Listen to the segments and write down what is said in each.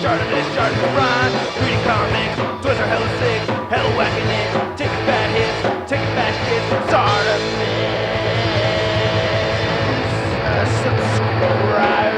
ShartimusPrime, reading comics, toys are hella sick, hella whacking it, taking bad hits, taking bad shit, Subscribe.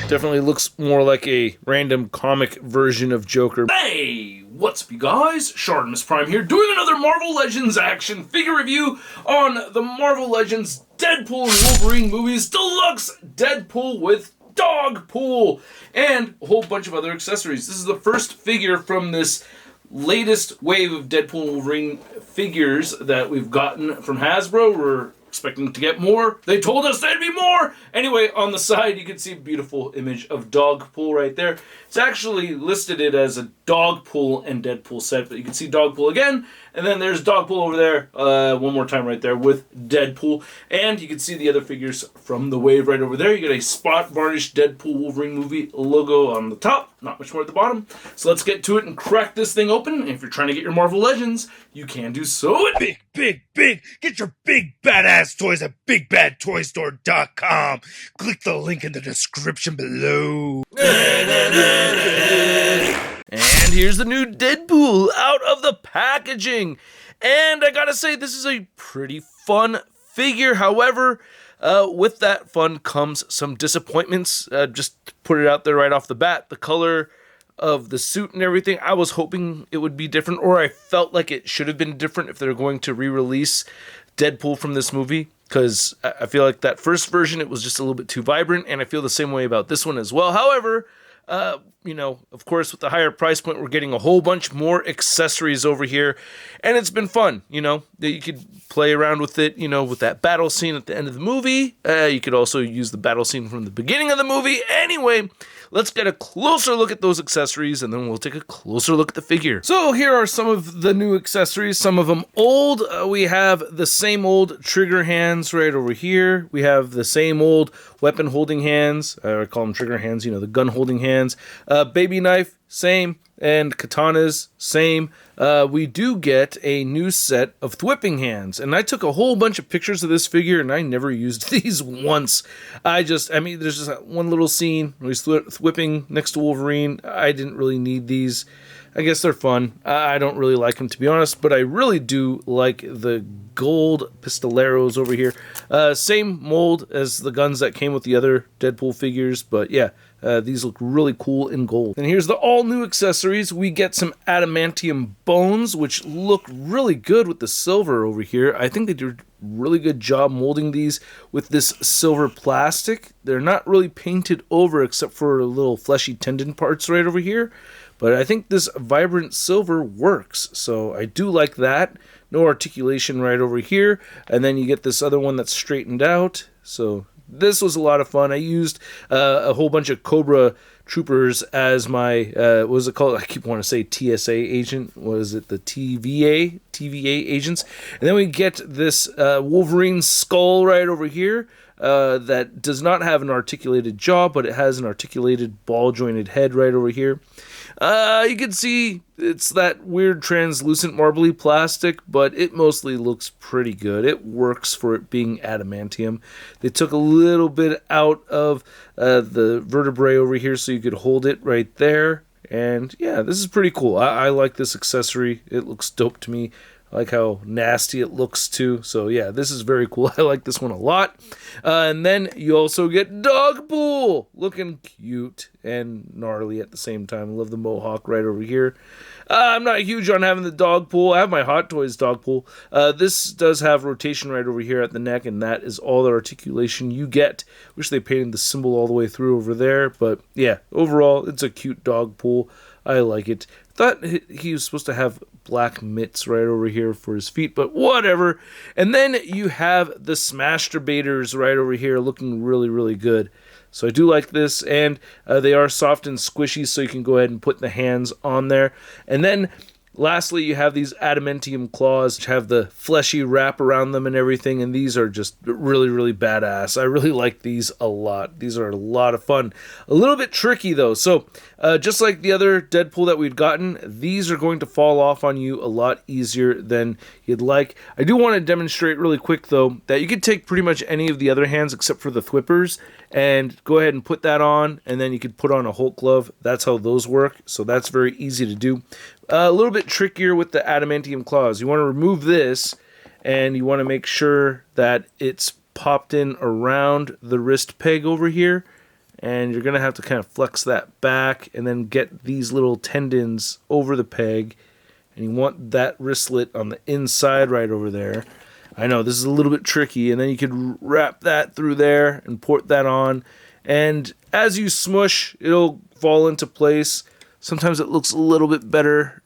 Definitely looks more like a random comic version of Joker. Hey, what's up you guys? ShartimusPrime here, doing another Marvel Legends action figure review on the Marvel Legends Deadpool and Wolverine movies, Deluxe Deadpool with Dogpool, and a whole bunch of other accessories. This is the first figure from this latest wave of Deadpool and Wolverine figures that we've gotten from Hasbro. We're expecting to get more. They told us there'd be more! Anyway, on the side, you can see a beautiful image of Dogpool right there. It's actually listed it as a Dogpool and Deadpool set, but you can see Dogpool again, and then there's Dogpool over there, one more time right there with Deadpool, and you can see the other figures from the wave right over there. You get a spot varnished Deadpool Wolverine movie logo on the top, not much more at the bottom. So let's get to it and crack this thing open. And if you're trying to get your Marvel Legends, you can do so at Big! Get your big badass toys at BigBadToyStore.com. Click the link in the description below. And here's the new Deadpool out of the packaging. And I gotta say, this is a pretty fun figure. However, with that fun comes some disappointments. Just to put it out there right off the bat, the color of the suit and everything, I was hoping it would be different, or I felt like it should have been different if they're going to re-release Deadpool from this movie, because I feel like that first version, it was just a little bit too vibrant, and I feel the same way about this one as well. However, you know, of course, with the higher price point, we're getting a whole bunch more accessories over here, and it's been fun, you know, that you could play around with it, you know, with that battle scene at the end of the movie. You could also use the battle scene from the beginning of the movie. Anyway, let's get a closer look at those accessories, and then we'll take a closer look at the figure. So here are some of the new accessories, some of them old. We have the same old trigger hands right over here. We have the same old weapon holding hands. I call them trigger hands, you know, the gun holding hands. Baby knife, same. And katanas, same. We do get a new set of thwipping hands. And I took a whole bunch of pictures of this figure, and I never used these once. I mean, there's just one little scene where he's thwipping next to Wolverine. I didn't really need these. I guess they're fun. I don't really like them, to be honest, but I really do like the gold pistoleros over here. Same mold as the guns that came with the other Deadpool figures, but yeah, these look really cool in gold. And here's the all-new accessories. We get some adamantium bones, which look really good with the silver over here. I think they did a really good job molding these with this silver plastic. They're not really painted over except for little fleshy tendon parts right over here. But I think this vibrant silver works, so I do like that. No articulation right over here, and then you get this other one that's straightened out. So this was a lot of fun. I used a whole bunch of Cobra Troopers as my, what was it called? I keep wanting to say TSA agent. What is it? The TVA agents. And then we get this Wolverine skull right over here. That does not have an articulated jaw, but it has an articulated ball-jointed head right over here. You can see it's that weird translucent marbly plastic, but it mostly looks pretty good. It works for it being adamantium. They took a little bit out of the vertebrae over here so you could hold it right there. And yeah, this is pretty cool. I like this accessory. It looks dope to me. I like how nasty it looks too. So yeah, this is very cool. I like this one a lot. And then you also get Dogpool, looking cute and gnarly at the same time. I love the mohawk right over here. I'm not huge on having the Dogpool. I have my Hot Toys Dogpool. This does have rotation right over here at the neck, and that is all the articulation you get. Wish they painted the symbol all the way through over there, but yeah, overall, it's a cute Dogpool. I like it. Thought he was supposed to have black mitts right over here for his feet, but whatever. And then you have the Smashturbators right over here looking really, really good. So I do like this, and they are soft and squishy, so you can go ahead and put the hands on there. And then lastly, you have these adamantium claws, which have the fleshy wrap around them and everything, and these are just really, really badass. I really like these a lot. These are a lot of fun. A little bit tricky, though. So just like the other Deadpool that we'd gotten, these are going to fall off on you a lot easier than you'd like. I do want to demonstrate really quick, though, that you could take pretty much any of the other hands except for the thwippers, and go ahead and put that on, and then you could put on a Hulk glove. That's how those work, so that's very easy to do. A little bit trickier with the adamantium claws. You want to remove this, and you want to make sure that it's popped in around the wrist peg over here, and you're going to have to kind of flex that back and then get these little tendons over the peg, and you want that wristlet on the inside right over there. I know this is a little bit tricky, and then you could wrap that through there and port that on, and as you smush, it'll fall into place. Sometimes it looks a little bit better.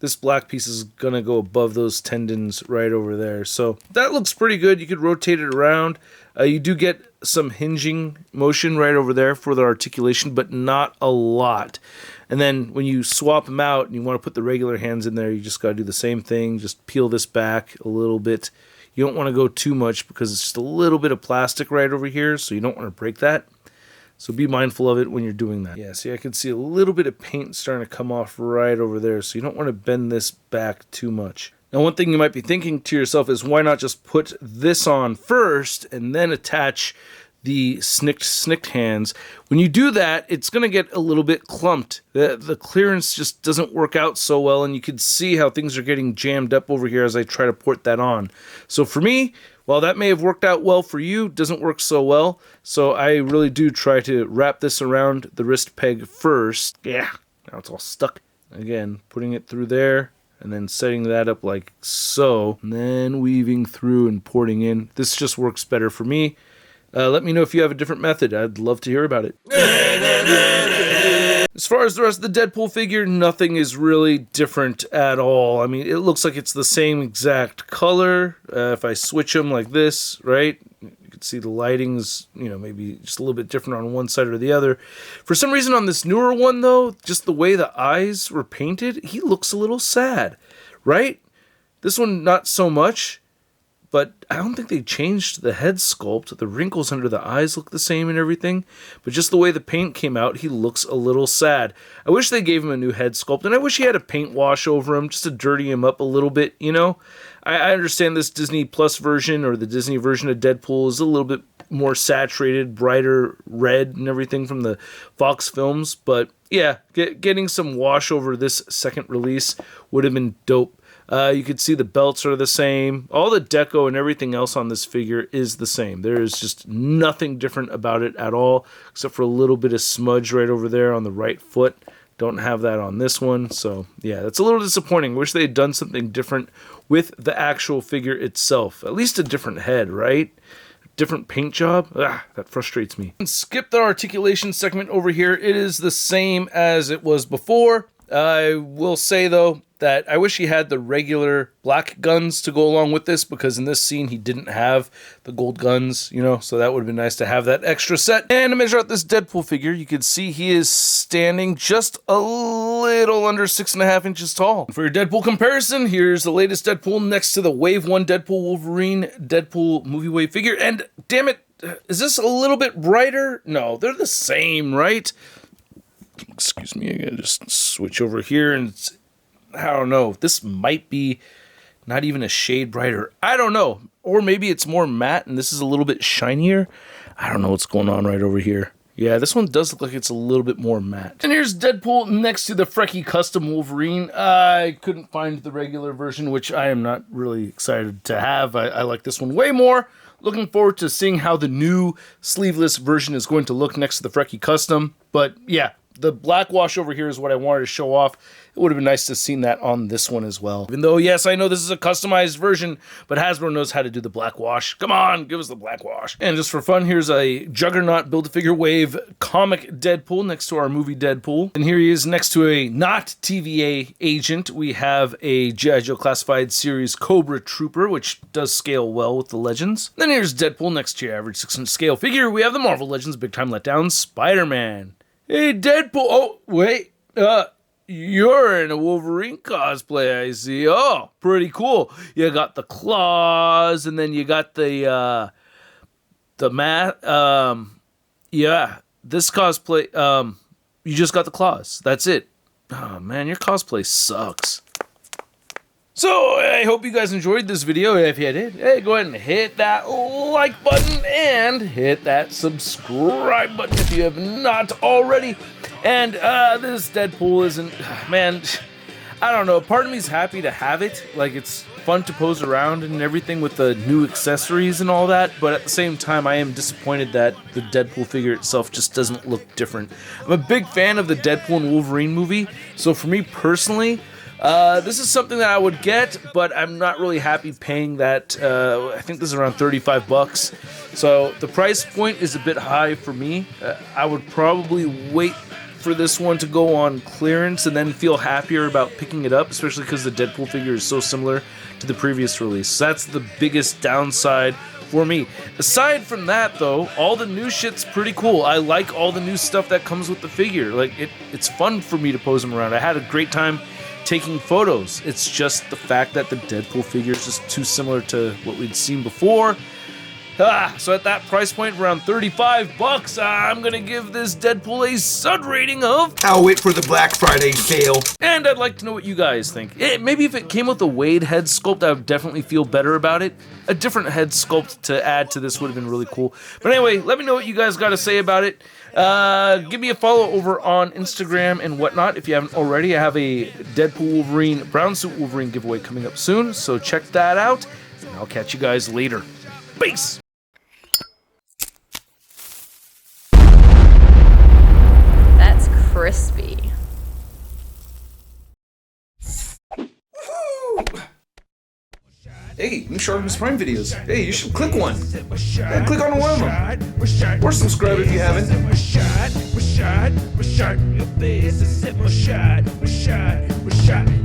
This black piece is going to go above those tendons right over there. So that looks pretty good. You could rotate it around. You do get some hinging motion right over there for the articulation, but not a lot. And then when you swap them out and you want to put the regular hands in there, you just got to do the same thing. Just peel this back a little bit. You don't want to go too much because it's just a little bit of plastic right over here, so you don't want to break that. So be mindful of it when you're doing that. Yeah, see, I can see a little bit of paint starting to come off right over there, so you don't want to bend this back too much. Now, one thing you might be thinking to yourself is, why not just put this on first and then attach the snicked hands? When you do that, it's going to get a little bit clumped. The clearance just doesn't work out so well, and you can see how things are getting jammed up over here as I try to port that on. So for me, while that may have worked out well for you, it doesn't work so well. So I really do try to wrap this around the wrist peg first. Yeah, now it's all stuck. Again, putting it through there and then setting that up like so, and then weaving through and porting in. This just works better for me. Let me know if you have a different method. I'd love to hear about it. As far as the rest of the Deadpool figure, nothing is really different at all. I mean, it looks like it's the same exact color. If I switch them like this, right, you can see the lighting's, maybe just a little bit different on one side or the other. For some reason on this newer one, though, just the way the eyes were painted, he looks a little sad, right? This one, not so much. But I don't think they changed the head sculpt. The wrinkles under the eyes look the same and everything. But just the way the paint came out, he looks a little sad. I wish they gave him a new head sculpt. And I wish he had a paint wash over him just to dirty him up a little bit, I understand this Disney Plus version, or the Disney version of Deadpool, is a little bit more saturated, brighter red and everything from the Fox films. But yeah, getting some wash over this second release would have been dope. You could see the belts are the same. All the deco and everything else on this figure is the same. There is just nothing different about it at all, except for a little bit of smudge right over there on the right foot. Don't have that on this one. So yeah, that's a little disappointing. Wish they had done something different with the actual figure itself. At least a different head, right? Different paint job. That frustrates me. Skip the articulation segment over here. It is the same as it was before. I will say, though, that I wish he had the regular black guns to go along with this, because in this scene he didn't have the gold guns, so that would have been nice to have that extra set. And to measure out this Deadpool figure, you can see he is standing just a little under 6.5 inches tall. For your Deadpool comparison, here's the latest Deadpool next to the Wave 1 Deadpool Wolverine Deadpool movie wave figure. And damn it, is this a little bit brighter? No, they're the same, right? Excuse me, I gotta just switch over here, and I don't know, this might be not even a shade brighter. I don't know. Or maybe it's more matte and this is a little bit shinier. I don't know what's going on right over here. Yeah, this one does look like it's a little bit more matte. And here's Deadpool next to the Frecky Custom Wolverine. I couldn't find the regular version, which I am not really excited to have. I like this one way more. Looking forward to seeing how the new sleeveless version is going to look next to the Frecky Custom. But yeah, the black wash over here is what I wanted to show off. It would have been nice to have seen that on this one as well. Even though, yes, I know this is a customized version, but Hasbro knows how to do the black wash. Come on, give us the black wash. And just for fun, here's a Juggernaut Build-A-Figure Wave comic Deadpool next to our movie Deadpool. And here he is next to a not TVA agent. We have a G.I. Joe Classified Series Cobra Trooper, which does scale well with the Legends. Then here's Deadpool next to your average 6-inch scale figure. We have the Marvel Legends Big Time Letdown Spider-Man. Hey, Deadpool. Oh, wait. You're in a Wolverine cosplay, I see. Oh, pretty cool. You got the claws, and then you got the mat. Yeah, this cosplay, you just got the claws. That's it. Oh, man, your cosplay sucks. So I hope you guys enjoyed this video. If you did, hey, go ahead and hit that like button and hit that subscribe button if you have not already. And this Deadpool isn't, man, I don't know. Part of me is happy to have it. Like, it's fun to pose around and everything with the new accessories and all that. But at the same time, I am disappointed that the Deadpool figure itself just doesn't look different. I'm a big fan of the Deadpool and Wolverine movie. So for me personally, this is something that I would get, but I'm not really happy paying that. I think this is around 35 bucks. So the price point is a bit high for me. I would probably wait for this one to go on clearance and then feel happier about picking it up, especially because the Deadpool figure is so similar to the previous release. So that's the biggest downside for me. Aside from that, though, all the new shit's pretty cool. I like all the new stuff that comes with the figure. Like, it's fun for me to pose them around. I had a great time taking photos. It's just the fact that the Deadpool figure is just too similar to what we'd seen before. So at that price point, around 35 bucks, I'm gonna give this Deadpool a sud rating of... I'll wait for the Black Friday sale. And I'd like to know what you guys think. Maybe if it came with a Wade head sculpt, I would definitely feel better about it. A different head sculpt to add to this would have been really cool. But anyway, let me know what you guys got to say about it. Give me a follow over on Instagram and whatnot if you haven't already. I have a Deadpool Wolverine, Brown Suit Wolverine giveaway coming up soon, so check that out. And I'll catch you guys later. Peace! That's crispy. Hey, new ShartimusPrime videos. Hey, you should click one. Yeah, click on one of them. Or subscribe if you haven't. Your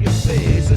face,